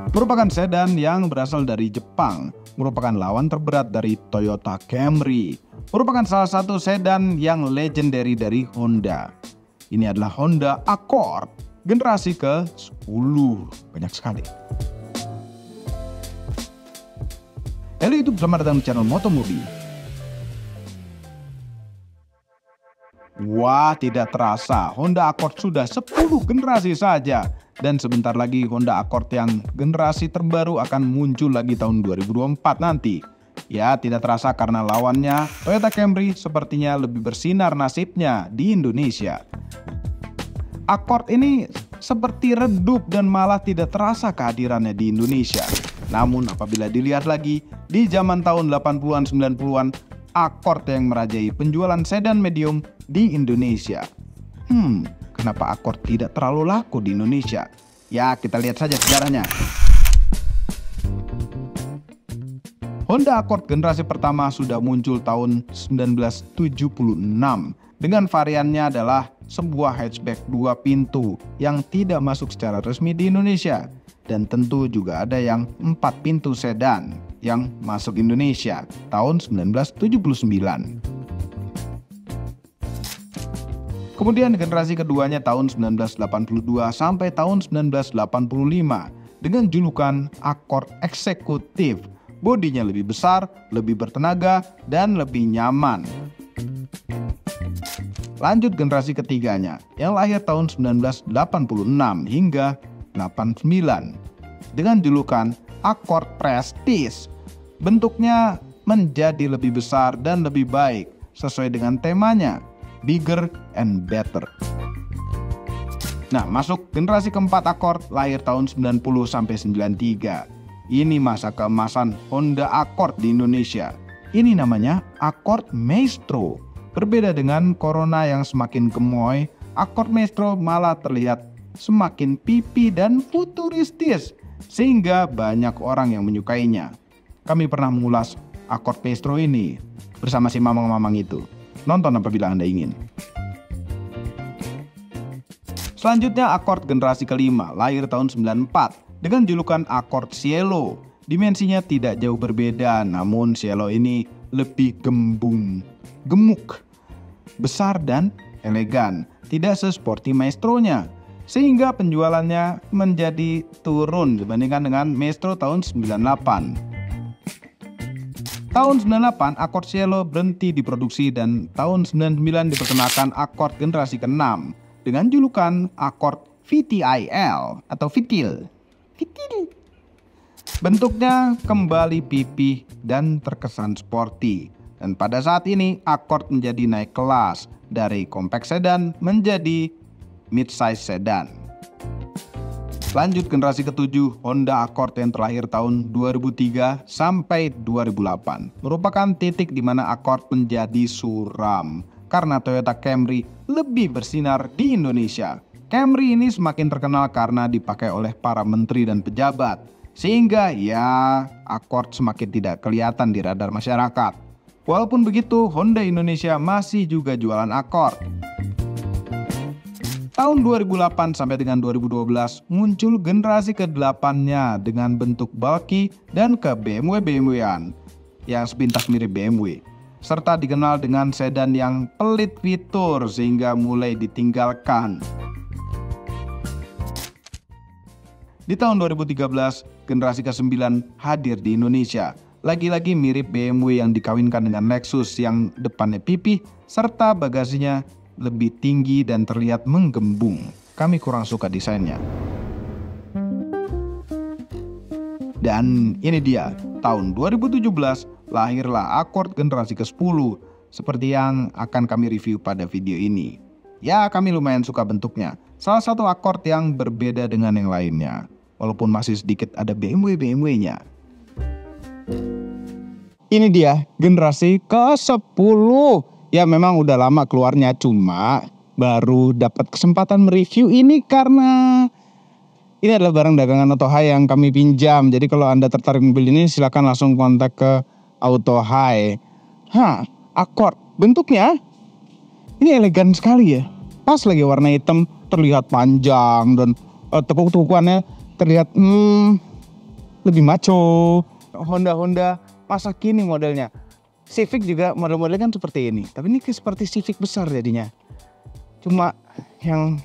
Merupakan sedan yang berasal dari Jepang, merupakan lawan terberat dari Toyota Camry, merupakan salah satu sedan yang legendary dari Honda. Ini adalah Honda Accord, generasi ke-10, banyak sekali. Halo YouTube, selamat datang di channel Motomobi. Wah, tidak terasa Honda Accord sudah 10 generasi saja. Dan sebentar lagi Honda Accord yang generasi terbaru akan muncul lagi tahun 2024 nanti. Ya, tidak terasa karena lawannya Toyota Camry sepertinya lebih bersinar nasibnya di Indonesia. Accord ini seperti redup dan malah tidak terasa kehadirannya di Indonesia. Namun apabila dilihat lagi, di zaman tahun 80-an 90-an, Accord yang merajai penjualan sedan medium di Indonesia. Kenapa Accord tidak terlalu laku di Indonesia? Ya, kita lihat saja sejarahnya. Honda Accord generasi pertama sudah muncul tahun 1976 dengan variannya adalah sebuah hatchback 2 pintu yang tidak masuk secara resmi di Indonesia, dan tentu juga ada yang 4 pintu sedan yang masuk Indonesia tahun 1979. Kemudian generasi keduanya tahun 1982 sampai tahun 1985 dengan julukan Accord Eksekutif. Bodinya lebih besar, lebih bertenaga, dan lebih nyaman. Lanjut generasi ketiganya yang lahir tahun 1986 hingga 89 dengan julukan Accord Prestige. Bentuknya menjadi lebih besar dan lebih baik sesuai dengan temanya, bigger and better. Nah, masuk generasi keempat Accord lahir tahun 90 sampai 93. Ini masa keemasan Honda Accord di Indonesia. Ini namanya Accord Maestro. Berbeda dengan Corona yang semakin gemoy, Accord Maestro malah terlihat semakin pipi dan futuristis sehingga banyak orang yang menyukainya. Kami pernah mengulas Accord Maestro ini bersama si mamang-mamang itu. Nonton apabila Anda ingin. Selanjutnya Accord generasi kelima lahir tahun 94 dengan julukan Accord Cielo. Dimensinya tidak jauh berbeda, namun Cielo ini lebih gemuk, besar dan elegan, tidak sesporty Maestro-nya, sehingga penjualannya menjadi turun dibandingkan dengan Maestro tahun 98. Tahun 98 Accord Cielo berhenti diproduksi dan tahun 99 diperkenalkan Accord generasi ke-6 dengan julukan Accord VTIL atau Vitil. Bentuknya kembali pipih dan terkesan sporty. Dan pada saat ini Accord menjadi naik kelas dari compact sedan menjadi mid-size sedan. Lanjut generasi ke-7 Honda Accord yang terlahir tahun 2003 sampai 2008 merupakan titik di mana Accord menjadi suram karena Toyota Camry lebih bersinar di Indonesia. Camry ini semakin terkenal karena dipakai oleh para menteri dan pejabat, sehingga ya Accord semakin tidak kelihatan di radar masyarakat. Walaupun begitu, Honda Indonesia masih juga jualan Accord. Tahun 2008 sampai dengan 2012 muncul generasi ke-8-nya dengan bentuk bulky dan ke BMW-an yang sepintas mirip BMW, serta dikenal dengan sedan yang pelit fitur sehingga mulai ditinggalkan. Di tahun 2013, generasi ke-9 hadir di Indonesia. Lagi-lagi mirip BMW yang dikawinkan dengan Lexus yang depannya pipih serta bagasinya lebih tinggi dan terlihat menggembung. Kami kurang suka desainnya. Dan ini dia, tahun 2017 lahirlah Accord generasi ke-10 seperti yang akan kami review pada video ini. Ya, kami lumayan suka bentuknya. Salah satu Accord yang berbeda dengan yang lainnya, walaupun masih sedikit ada BMW-nya. Ini dia generasi ke-10. Ya memang udah lama keluarnya, cuma baru dapat kesempatan mereview ini karena ini adalah barang dagangan Auto High yang kami pinjam. Jadi kalau Anda tertarik mobil ini silakan langsung kontak ke Auto High. Accord bentuknya ini elegan sekali ya. Pas lagi warna hitam, terlihat panjang dan tepuk-tepukannya terlihat lebih maco. Honda masa kini modelnya. Civic juga model-modelnya kan seperti ini. Tapi ini seperti Civic besar jadinya. Cuma yang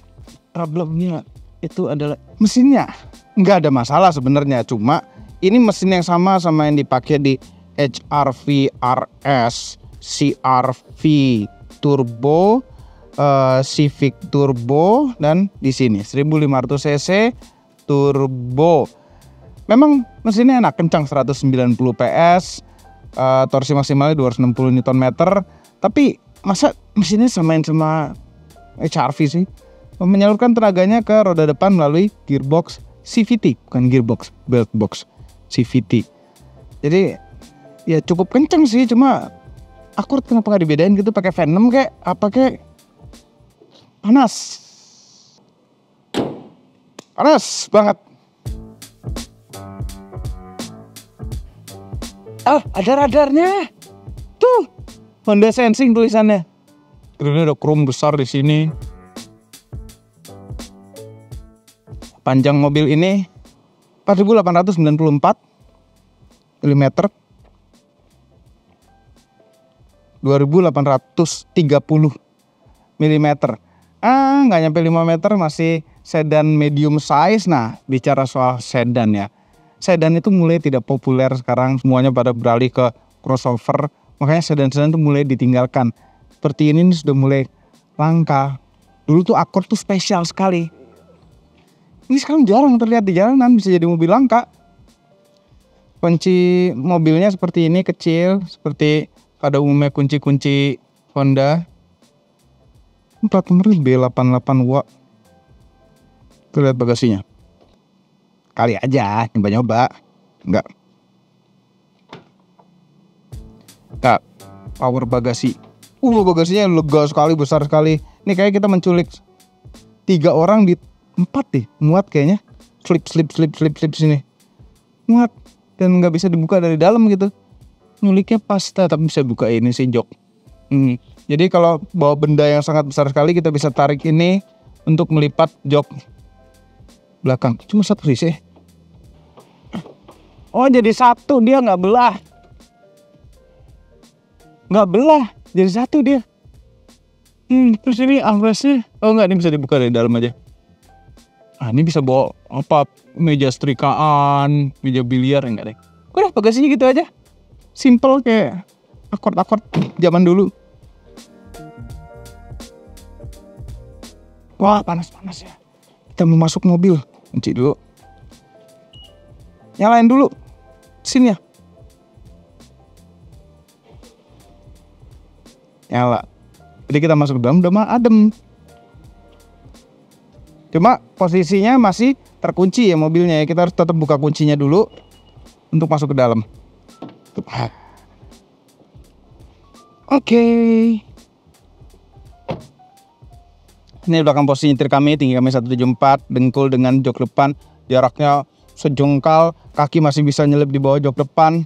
problemnya itu adalah mesinnya. Nggak ada masalah sebenarnya. Cuma ini mesin yang sama yang dipakai di HR-V RS, CR-V Turbo, Civic Turbo, dan di sini 1500 cc turbo. Memang mesinnya enak, kencang 190 PS, torsi maksimalnya 260 Nm. Tapi masa mesinnya samain sama HR-V sih? Menyalurkan tenaganya ke roda depan melalui gearbox CVT, bukan gearbox, belt box CVT. Jadi ya cukup kenceng sih, cuma Accord kenapa nggak dibedain gitu, pakai Venom kayak apa kayak? Panas banget. Ada radarnya. Tuh, Honda Sensing tulisannya. Ini ada chrome besar di sini. Panjang mobil ini 4.894 mm. 2.830 mm. Nggak nyampe 5 meter, masih sedan medium size. Nah, bicara soal sedan ya. Sedan itu mulai tidak populer sekarang, semuanya pada beralih ke crossover. Makanya sedan-sedan itu mulai ditinggalkan. Seperti ini sudah mulai langka. Dulu tuh Accord tuh spesial sekali. Ini sekarang jarang terlihat di jalanan, bisa jadi mobil langka. Kunci mobilnya seperti ini, kecil, seperti pada umumnya kunci-kunci Honda. Plat nomornya B88W. Kita lihat bagasinya. Kali aja nyoba-nyoba. Enggak. Power bagasi. Bagasinya lega sekali, besar sekali. Ini kayak kita menculik 3 orang di 4 deh. Muat kayaknya. Slip sini. Muat. Dan nggak bisa dibuka dari dalam gitu. Nyuliknya pas, tapi bisa buka ini sih jok. Jadi kalau bawa benda yang sangat besar sekali, kita bisa tarik ini untuk melipat jok belakang. Cuma satu sisi. Oh, jadi satu, dia nggak belah. Jadi satu dia. Terus ini armrestnya. Oh nggak, ini bisa dibuka dari dalam aja. Ini bisa bawa apa? Meja setrikaan, meja biliar, enggak deh. Udah, bagasinya gitu aja. Simple kayak Accord zaman dulu. Wah, panas ya. Kita mau masuk mobil. Kunci dulu. Nyalain dulu. Sini ya. Nyala. Jadi kita masuk ke dalam, udah mah adem. Cuma posisinya masih terkunci ya mobilnya ya. Kita harus tetap buka kuncinya dulu untuk masuk ke dalam. Oke. Ini belakang posisi nyetir kami, tinggi kami 174, dengkul dengan jok depan, jaraknya sejengkal, kaki masih bisa nyelip di bawah jok depan.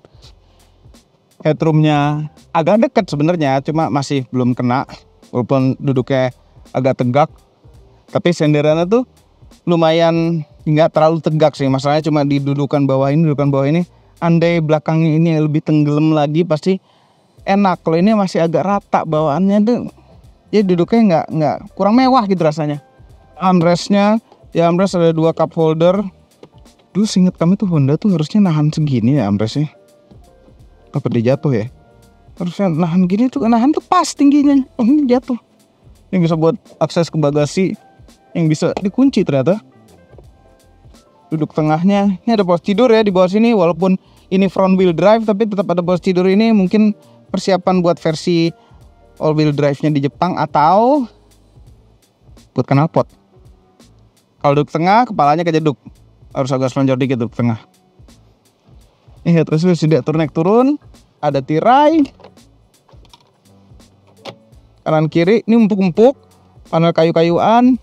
Headroomnya agak dekat sebenarnya, cuma masih belum kena, walaupun duduknya agak tegak. Tapi senderannya tuh lumayan nggak terlalu tegak sih, masalahnya cuma di dudukan bawah ini. Andai belakangnya ini lebih tenggelam lagi pasti enak. Kalau ini masih agak rata bawaannya tuh, ya duduknya nggak kurang mewah gitu rasanya. Armrestnya, ya armrest ada 2 cup holder. Dulu seinget kami tuh Honda tuh harusnya nahan segini ya armrestnya. Apa dia jatuh ya? Harusnya nahan gini tuh, nahan tuh pas tingginya. Oh, ini jatuh. Ini bisa buat akses ke bagasi yang bisa dikunci ternyata. Duduk tengahnya, ini ada pos tidur ya di bawah sini. Walaupun ini front wheel drive, tapi tetap ada pos tidur ini. Mungkin persiapan buat versi all wheel drive-nya di Jepang atau buat knalpot. Kalau duduk tengah, kepalanya kejeduk. Harus agak selonjor dikit duduk tengah. Ini terus sudah naik turun. Ada tirai. Kanan kiri, ini empuk-empuk. Panel kayu-kayuan.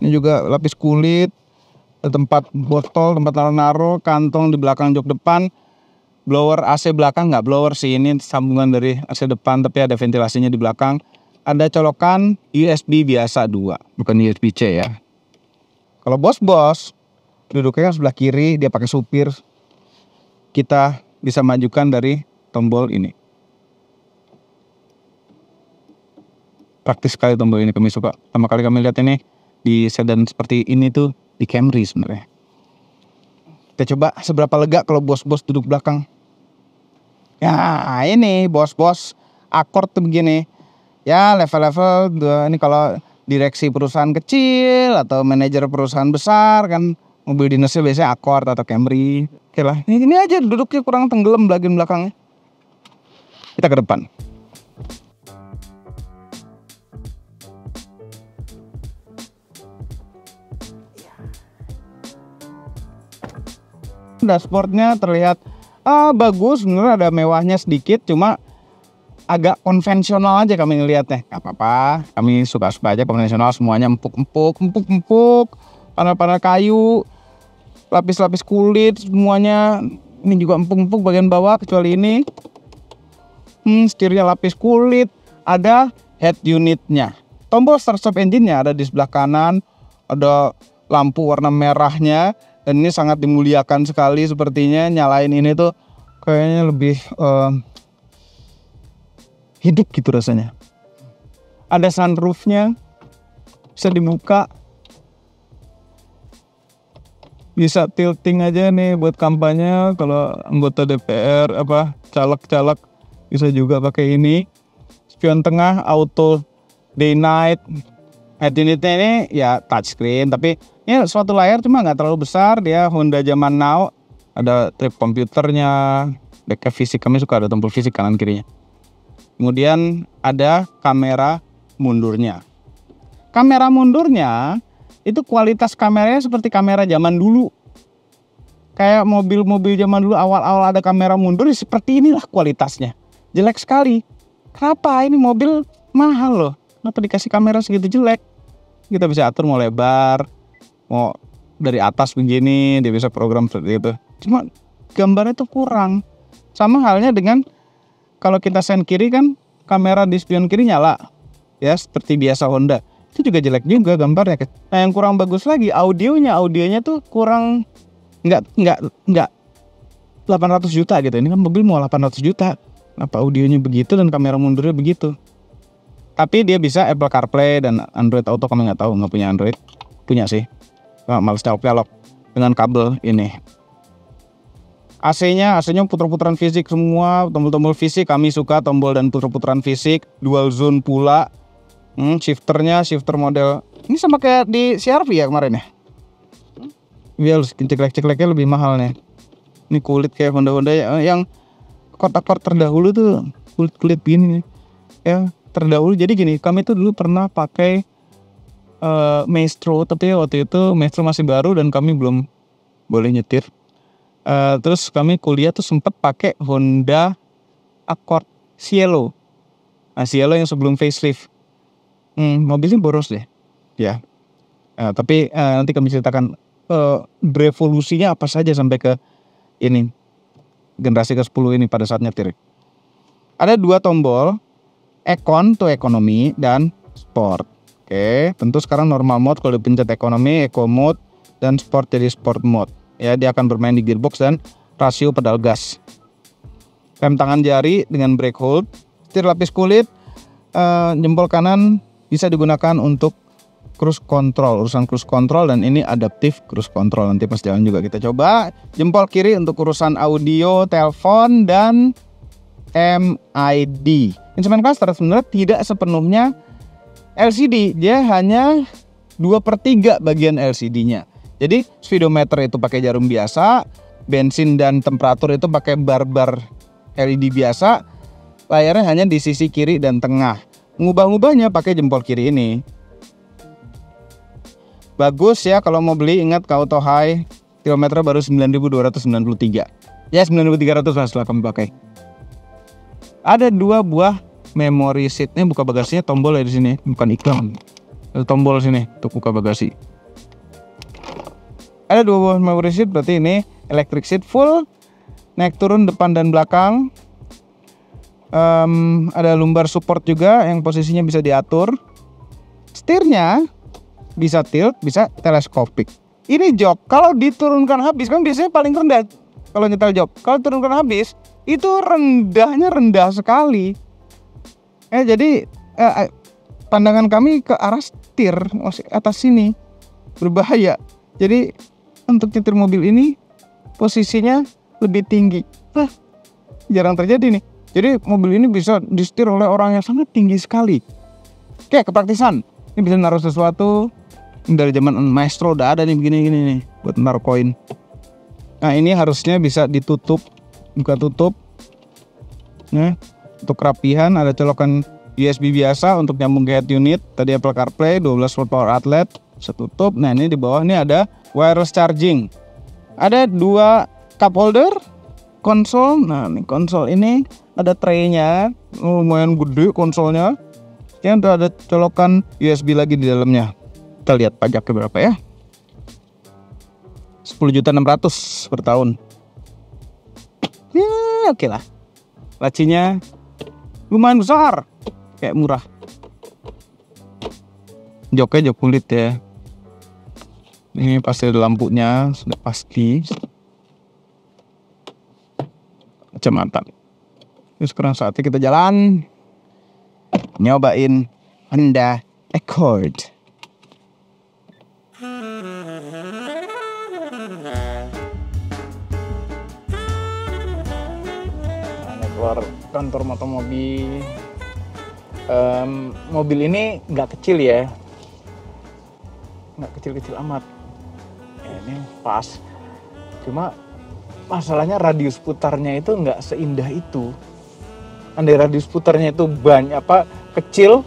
Ini juga lapis kulit. Ada tempat botol, tempat naruh, kantong di belakang jok depan. Blower AC belakang, nggak blower sih, ini sambungan dari AC depan, tapi ada ventilasinya di belakang. Ada colokan USB biasa 2, bukan USB-C ya. Kalau bos-bos, duduknya kan sebelah kiri, dia pakai supir. kita bisa majukan dari tombol ini. Praktis sekali tombol ini, kami suka. Pertama kali kami lihat ini di sedan seperti ini tuh di Camry sebenarnya. Kita coba seberapa lega kalau bos-bos duduk belakang. Ya ini bos-bos Accord tuh begini. Ya level-level ini kalau direksi perusahaan kecil atau manajer perusahaan besar kan mobil dinasnya biasanya Accord atau Camry. Oke lah, ini aja duduknya kurang tenggelam bagian belakangnya. Kita ke depan. Dashboardnya terlihat bagus, sebenarnya ada mewahnya sedikit, cuma agak konvensional aja kami ngelihatnya. Gak apa-apa, kami suka-suka aja konvensional, semuanya empuk, panel-panel kayu, lapis-lapis kulit, semuanya. Ini juga empuk bagian bawah kecuali ini. Setirnya lapis kulit, ada head unitnya. Tombol start stop engine-nya ada di sebelah kanan, ada lampu warna merahnya. Dan ini sangat dimuliakan sekali sepertinya, nyalain ini tuh kayaknya lebih hidup gitu rasanya. Ada sunroofnya, bisa dibuka, bisa tilting aja nih buat kampanye. Kalau anggota DPR caleg-caleg bisa juga pakai ini. Spion tengah auto day night. Head unitnya ini ya touchscreen, tapi ini suatu layar cuma nggak terlalu besar. Dia Honda zaman now, ada trip komputernya, deck fisik, kami suka ada tombol fisik kanan kirinya. Kemudian ada kamera mundurnya. Kamera mundurnya itu kualitas kameranya seperti kamera zaman dulu. Kayak mobil-mobil zaman dulu awal-awal ada kamera mundur, seperti inilah kualitasnya. Jelek sekali. Kenapa? Ini mobil mahal loh. Kenapa dikasih kamera segitu jelek? Kita bisa atur mau lebar, mau dari atas begini, dia bisa program seperti itu. Cuma gambarnya tuh kurang. Sama halnya dengan kalau kita sen kiri kan kamera di spion kiri nyala, ya seperti biasa Honda. Itu juga jelek juga gambarnya. Nah yang kurang bagus lagi audionya tuh kurang, nggak 800 juta gitu. Ini kan mobil mau 800 juta. Apa audionya begitu dan kamera mundurnya begitu. Tapi dia bisa Apple CarPlay dan Android Auto, kami nggak tahu, nggak punya Android. Punya sih. Males colok dengan kabel ini. AC-nya puter-puteran fisik semua, tombol-tombol fisik, kami suka tombol dan puter-puteran fisik, dual zone pula. Shifternya shifter model ini sama kayak di CR-V ya kemarin ya. Iya, ceklek-cekleknya lebih mahal nih. Ini kulit kayak Honda yang Accord terdahulu tuh kulit begini ya, terdahulu. Jadi gini, kami tuh dulu pernah pakai Maestro, tapi waktu itu Maestro masih baru dan kami belum boleh nyetir. Terus kami kuliah tuh sempet pakai Honda Accord Cielo. Nah, Cielo yang sebelum facelift. Mobilnya boros deh. Ya. Tapi nanti kami ceritakan berevolusinya apa saja sampai ke ini generasi ke-10 ini pada saat nyetir. Ada 2 tombol, Econ tuh ekonomi dan sport. Oke, tentu sekarang normal mode, kalau dipencet ekonomi, eco mode, dan sport jadi sport mode. Ya, dia akan bermain di gearbox dan rasio pedal gas. Rem tangan jari dengan brake hold, setir lapis kulit, jempol kanan bisa digunakan untuk cruise control, urusan cruise control, dan ini adaptive cruise control. Nanti pas jalan juga kita coba. Jempol kiri untuk urusan audio, telepon, dan MID. Instrument cluster sebenarnya tidak sepenuhnya LCD, dia hanya 2/3 bagian LCD-nya. Jadi speedometer itu pakai jarum biasa, bensin dan temperatur itu pakai bar-bar LED biasa, layarnya hanya di sisi kiri dan tengah. Ngubah-ngubahnya pakai jempol kiri ini. Bagus ya kalau mau beli, ingat ke auto high, kilometer baru 9.293. Ya 9.300 lah setelah kami pakai. Ada 2 buah memory seatnya, buka bagasinya tombol ya di sini, bukan iklan. Ada tombol sini untuk buka bagasi. Ada 2 buah memory seat, berarti ini electric seat full, naik turun depan dan belakang. Ada lumbar support juga yang posisinya bisa diatur. Setirnya bisa tilt, bisa teleskopik. Ini jok kalau diturunkan habis, kan biasanya paling rendah kalau nyetel jok. Kalau turunkan habis itu rendahnya rendah sekali. Jadi pandangan kami ke arah setir masih atas sini berbahaya. Jadi untuk nyetir mobil ini posisinya lebih tinggi. Jarang terjadi nih. Jadi mobil ini bisa disetir oleh orang yang sangat tinggi sekali. Oke, kepraktisan. Ini bisa naruh sesuatu. Dari zaman Maestro udah ada nih begini-gini nih buat naruh koin. Nah, ini harusnya bisa ditutup, buka tutup. Nah, untuk kerapihan ada colokan USB biasa untuk nyambung ke head unit. Tadi Apple CarPlay, 12 volt power outlet, bisa tutup. Nah, ini di bawah ini ada wireless charging. Ada 2 cup holder, konsol. Nah, ini konsol ini ada tray-nya, lumayan gede konsolnya. Yang ada colokan USB lagi di dalamnya. Kita lihat pajaknya berapa ya. 10.600.000 per tahun. Ya, oke lah. Lacinya lumayan besar, kayak murah. Joknya jok kulit ya. Ini pasti ada lampunya, sudah pasti. Kecamatan. Terus sekarang saatnya kita jalan nyobain Honda Accord. Keluar kantor mobil. Mobil ini nggak kecil ya, nggak kecil-kecil amat. Ini pas. Cuma masalahnya radius putarnya itu nggak seindah itu. Andai radius putarnya itu banyak kecil,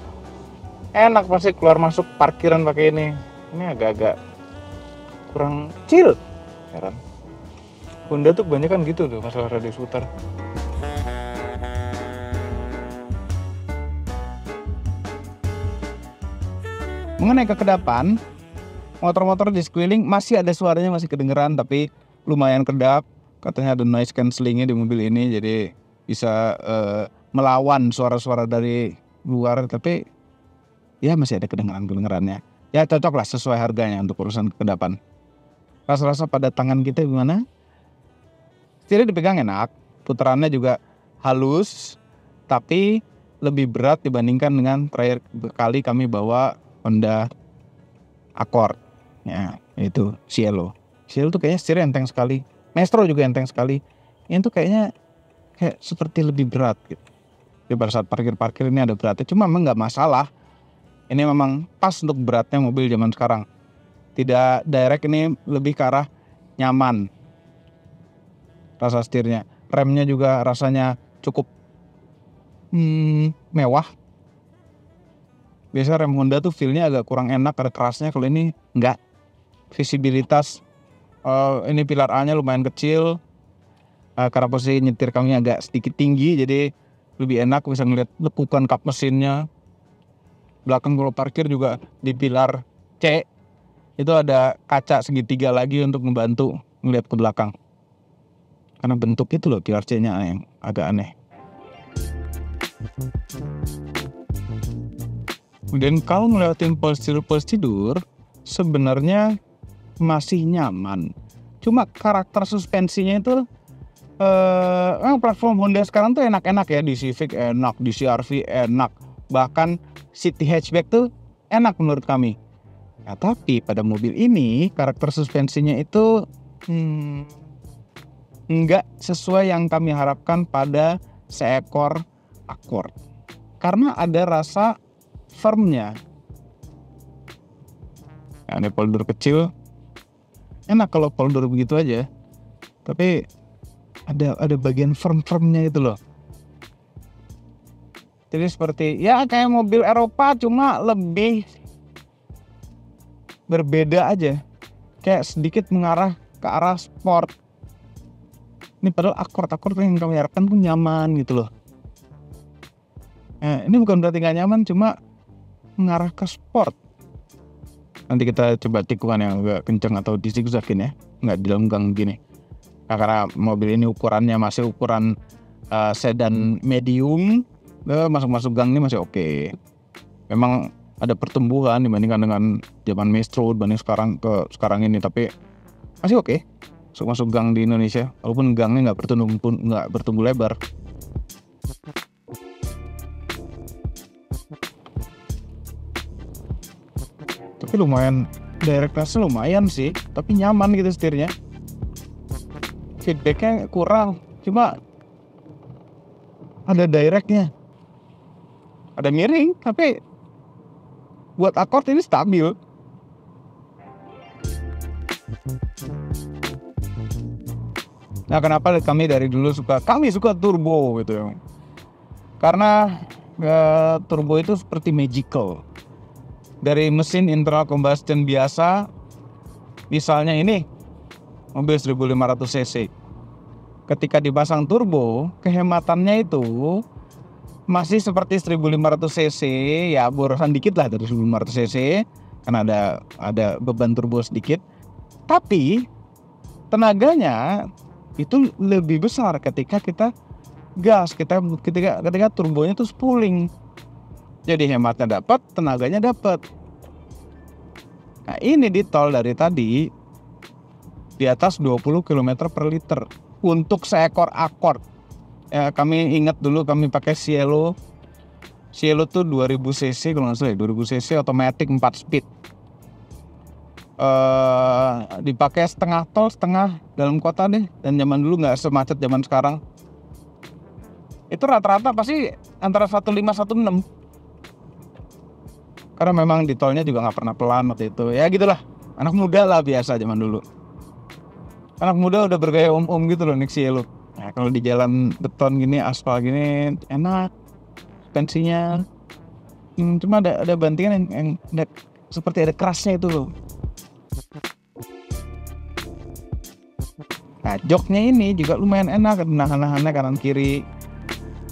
enak pasti keluar masuk parkiran pakai ini. Ini agak-agak kurang kecil. Heran. Honda tuh kebanyakan gitu tuh masalah radius putar. Mengenai kekedapan, motor-motor di sekeliling masih ada suaranya, masih kedengeran, tapi lumayan kedap. Katanya ada noise cancellingnya di mobil ini, jadi bisa melawan suara-suara dari luar, tapi ya masih ada kedengerannya. Ya cocok lah sesuai harganya untuk urusan kekedapan. Rasa-rasa pada tangan kita gimana? Setirnya dipegang enak, putarannya juga halus, tapi lebih berat dibandingkan dengan terakhir kali kami bawa Honda Accord. Ya, itu Cielo. Cielo tuh kayaknya setirnya enteng sekali. Maestro juga enteng sekali. Ini tuh kayaknya kayak seperti lebih berat gitu. Jadi pada saat parkir ini ada beratnya, cuma memang nggak masalah. Ini memang pas untuk beratnya mobil zaman sekarang. Tidak direct, ini lebih ke arah nyaman. Rasa setirnya, remnya juga rasanya cukup mewah. Biasa rem Honda tuh feelnya agak kurang enak, ada kerasnya. Kalau ini enggak. Visibilitas ini pilar A nya lumayan kecil, karena posisi nyetir kami agak sedikit tinggi, jadi lebih enak bisa ngeliat lekukan kap mesinnya. Belakang kalau parkir juga di pilar C itu ada kaca segitiga lagi untuk membantu ngeliat ke belakang, karena bentuk itu loh pilar C nya yang agak aneh. Kemudian kalau ngelewatin polsi tidur sebenarnya masih nyaman. Cuma karakter suspensinya itu platform Honda sekarang tuh enak-enak ya. Di Civic enak, di CR-V enak, bahkan City Hatchback tuh enak menurut kami. Nah, tapi pada mobil ini karakter suspensinya itu nggak sesuai yang kami harapkan pada seekor Accord. Karena ada rasa firmnya. Nah, ini polder kecil. Enak kalau polder begitu aja. Tapi ada bagian firmnya itu loh. Jadi seperti ya kayak mobil Eropa, cuma lebih berbeda aja. Kayak sedikit mengarah ke arah sport. Ini padahal Accord yang kami harapkan pun nyaman gitu loh. Ini bukan berarti gak nyaman, cuma mengarah ke sport. Nanti kita coba tikungan yang agak kencang atau di zigzagin ya, nggak di dalam gang gini. Nah, karena mobil ini ukurannya masih ukuran sedan medium, masuk gang ini masih oke. Memang ada pertumbuhan dibandingkan dengan zaman Maestro, dibanding sekarang ini, tapi masih oke. masuk gang di Indonesia, walaupun gangnya nggak bertumbuh lebar. Tapi lumayan, directness lumayan sih, tapi nyaman gitu setirnya. Feedbacknya kurang, cuma ada directnya, ada miring, tapi buat Accord ini stabil. Nah, kenapa kami dari dulu suka turbo gitu ya? Karena turbo itu seperti magical. Dari mesin internal combustion biasa, misalnya ini mobil 1500 cc. Ketika dipasang turbo, kehematannya itu masih seperti 1500 cc, ya borosan dikit lah dari 1500 cc, karena ada beban turbo sedikit. Tapi tenaganya itu lebih besar ketika kita gas, ketika turbonya itu spooling. Jadi hematnya dapat, tenaganya dapat. Nah, ini di tol dari tadi di atas 20 km per liter untuk seekor Accord. Ya, kami ingat dulu kami pakai Cielo tuh 2000 cc kalau nggak salah, 2000 cc otomatis 4 speed. Dipakai setengah tol, setengah dalam kota deh, dan zaman dulu nggak semacet zaman sekarang. Itu rata-rata pasti antara 15 16. Karena memang di tolnya juga nggak pernah pelan waktu itu. Ya gitulah, anak muda lah biasa zaman dulu. Anak muda udah bergaya om-om gitu loh naik Cielo. Nah, kalau di jalan beton gini, aspal gini enak, tensinya. Cuma ada bantingan yang seperti ada kerasnya itu loh. Nah, joknya ini juga lumayan enak, nahan-nahannya kanan kiri.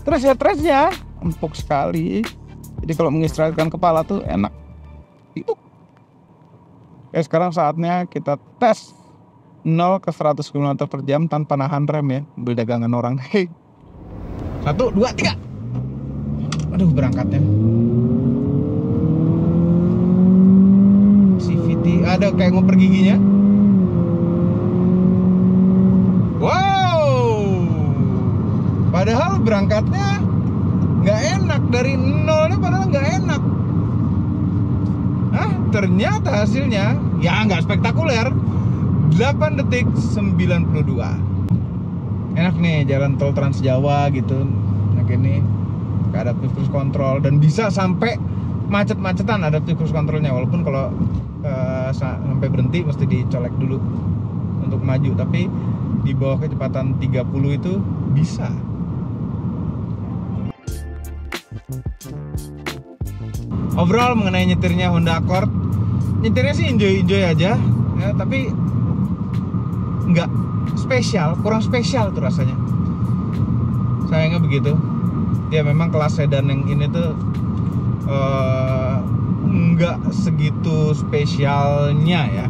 Terus ya trasnya empuk sekali. Jadi kalau mengistirahatkan kepala tuh enak. Itu. Oke, sekarang saatnya kita tes 0 ke 100 km per jam tanpa nahan rem ya. Mobil dagangan orang. 1, 2, 3. Aduh, berangkatnya. CVT ada kayak ngoper giginya. Wow. Padahal berangkatnya nggak enak, dari nolnya padahal nggak enak. Ternyata hasilnya ya nggak spektakuler. 8 detik 92. Enak nih jalan tol Trans Jawa gitu. Nah gini, adaptive cruise control, dan bisa sampai macet-macetan adaptive cruise controlnya. Walaupun kalau sampai berhenti mesti dicolek dulu untuk maju, tapi di bawah kecepatan 30 itu bisa. Overall mengenai nyetirnya Honda Accord, nyetirnya sih enjoy aja ya, tapi nggak spesial, kurang spesial tuh rasanya. Sayangnya begitu. Ya memang kelas sedan yang ini tuh nggak segitu spesialnya ya.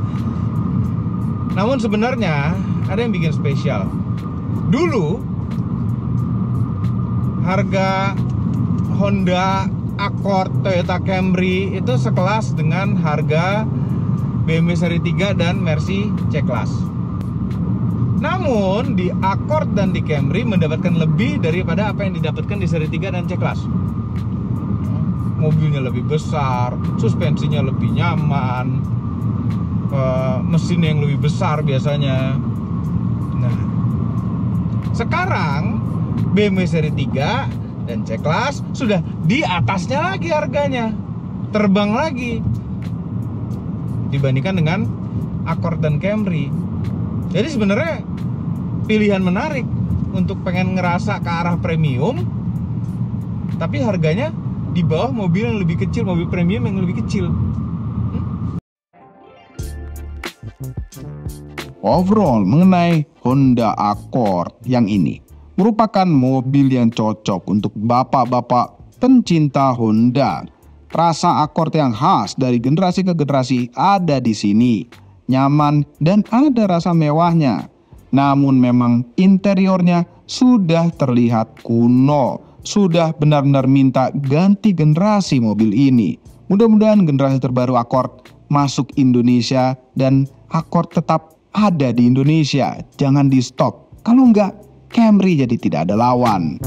Namun sebenarnya ada yang bikin spesial. Dulu harga Honda Accord, Toyota Camry itu sekelas dengan harga BMW seri 3 dan Mercy C-Class. Namun di Accord dan di Camry mendapatkan lebih daripada apa yang didapatkan di seri 3 dan C-Class. Mobilnya lebih besar, suspensinya lebih nyaman, mesin yang lebih besar biasanya. Nah, sekarang BMW seri 3 dan C-Class sudah di atasnya lagi harganya, terbang lagi dibandingkan dengan Accord dan Camry. Jadi sebenarnya pilihan menarik untuk pengen ngerasa ke arah premium, tapi harganya di bawah mobil yang lebih kecil, mobil premium yang lebih kecil. Overall mengenai Honda Accord yang ini merupakan mobil yang cocok untuk bapak-bapak pencinta Honda. Rasa Accord yang khas dari generasi ke generasi ada di sini. Nyaman dan ada rasa mewahnya. Namun memang interiornya sudah terlihat kuno. Sudah benar-benar minta ganti generasi mobil ini. Mudah-mudahan generasi terbaru Accord masuk Indonesia dan Accord tetap ada di Indonesia. Jangan di stop. Kalau enggak, Camry jadi tidak ada lawan.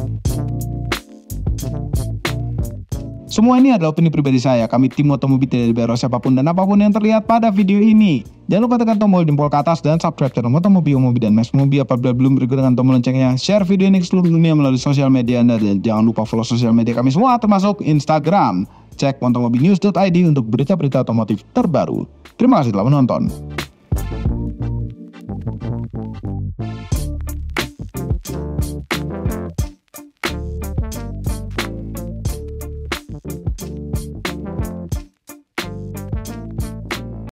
Semua ini adalah opini pribadi saya. Kami tim Otomobi tidak dibayar siapapun dan apapun yang terlihat pada video ini. Jangan lupa tekan tombol jempol ke atas dan subscribe channel Otomobi, Omobi, dan Mas Mobi apabila belum berikut dengan tombol loncengnya. Share video ini ke seluruh dunia melalui sosial media Anda dan jangan lupa follow sosial media kami semua termasuk Instagram. Cek otomobinews.id untuk berita-berita otomotif terbaru. Terima kasih telah menonton.